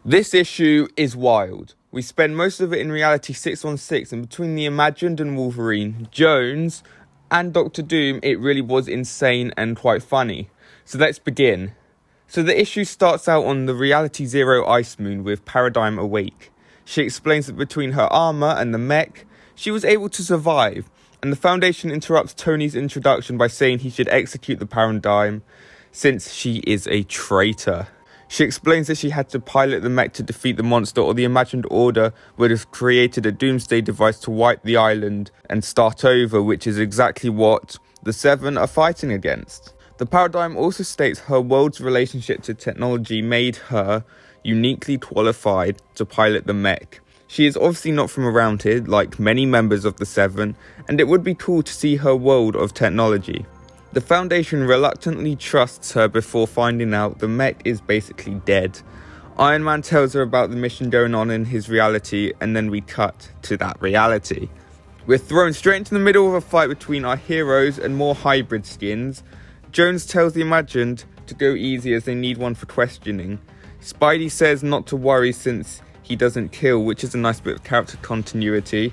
This issue is wild. We spend most of it in Reality 616, and between the Imagined and Wolverine, Jones, and Doctor Doom, it really was insane and quite funny. So let's begin. So the issue starts out on the Reality Zero Ice Moon with Paradigm awake. She explains that between her armor and the mech, she was able to survive, and the Foundation interrupts Tony's introduction by saying he should execute the Paradigm since she is a traitor. She explains that she had to pilot the mech to defeat the monster, or the Imagined Order would have created a doomsday device to wipe the island and start over, which is exactly what the Seven are fighting against. The Paradigm also states her world's relationship to technology made her uniquely qualified to pilot the mech. She is obviously not from around here, like many members of the Seven, and it would be cool to see her world of technology. The Foundation reluctantly trusts her before finding out the mech is basically dead. Iron Man tells her about the mission going on in his reality, and then we cut to that reality. We're thrown straight into the middle of a fight between our heroes and more hybrid skins. Jones tells the Imagined to go easy as they need one for questioning. Spidey says not to worry since he doesn't kill, which is a nice bit of character continuity.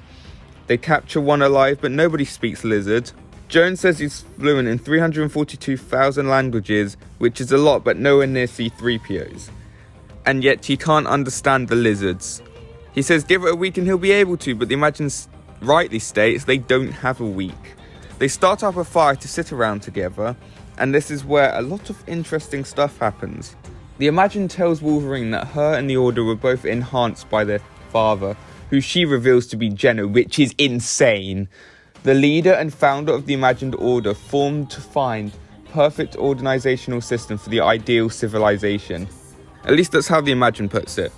They capture one alive, but nobody speaks lizard. Jones says he's fluent in 342,000 languages, which is a lot, but nowhere near C-3PO's. And yet he can't understand the lizards. He says give it a week and he'll be able to, but the Imagined rightly states they don't have a week. They start up a fire to sit around together, and this is where a lot of interesting stuff happens. The Imagined tells Wolverine that her and the Order were both enhanced by their father, who she reveals to be Jenna, which is insane. The leader and founder of the Imagined Order formed to find perfect organizational system for the ideal civilization. At least that's how the Imagined puts it.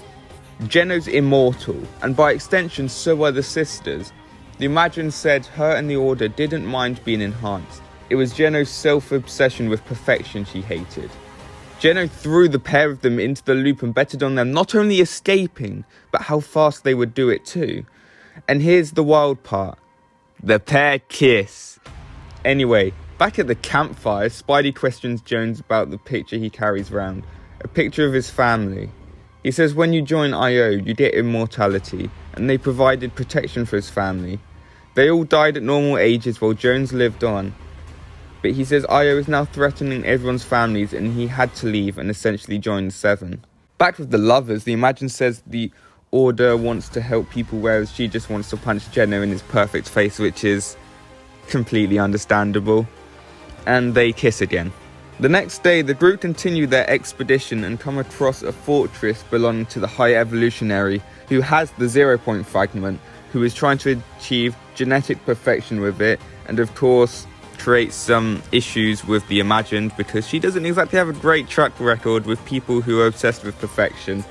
Jenna's immortal, and by extension so are the sisters. The Imagined said her and the Order didn't mind being enhanced. It was Jenna's self-obsession with perfection she hated. Jenna threw the pair of them into the loop and betted on them not only escaping, but how fast they would do it too. And here's the wild part. The pair kiss. Anyway, back at the campfire, Spidey questions Jones about the picture he carries around. A picture of his family. He says when you join IO, you get immortality, and they provided protection for his family. They all died at normal ages while Jones lived on. But he says IO is now threatening everyone's families, and he had to leave and essentially join the Seven. Back with the lovers, the Imagined says the Order wants to help people, whereas she just wants to punch Jenna in his perfect face, which is completely understandable. And they kiss again. The next day, the group continue their expedition and come across a fortress belonging to the High Evolutionary, who has the 0 Point fragment, who is trying to achieve genetic perfection with it, and of course creates some issues with the Imagined because she doesn't exactly have a great track record with people who are obsessed with perfection.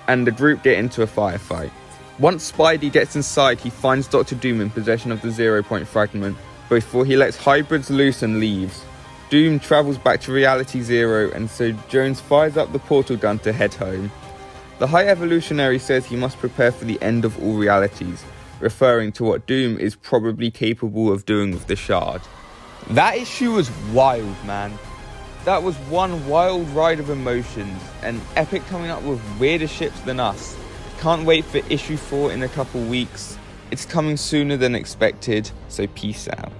And the group get into a firefight. Once Spidey gets inside, he finds Doctor Doom in possession of the 0 Point fragment before he lets hybrids loose and leaves. Doom travels back to Reality Zero, and so Jones fires up the portal gun to head home. The High Evolutionary says he must prepare for the end of all realities, referring to what Doom is probably capable of doing with the shard. That issue was wild, man. That was one wild ride of emotions, and Epic coming up with weirder ships than us. Can't wait for issue 4 in a couple weeks. It's coming sooner than expected, so peace out.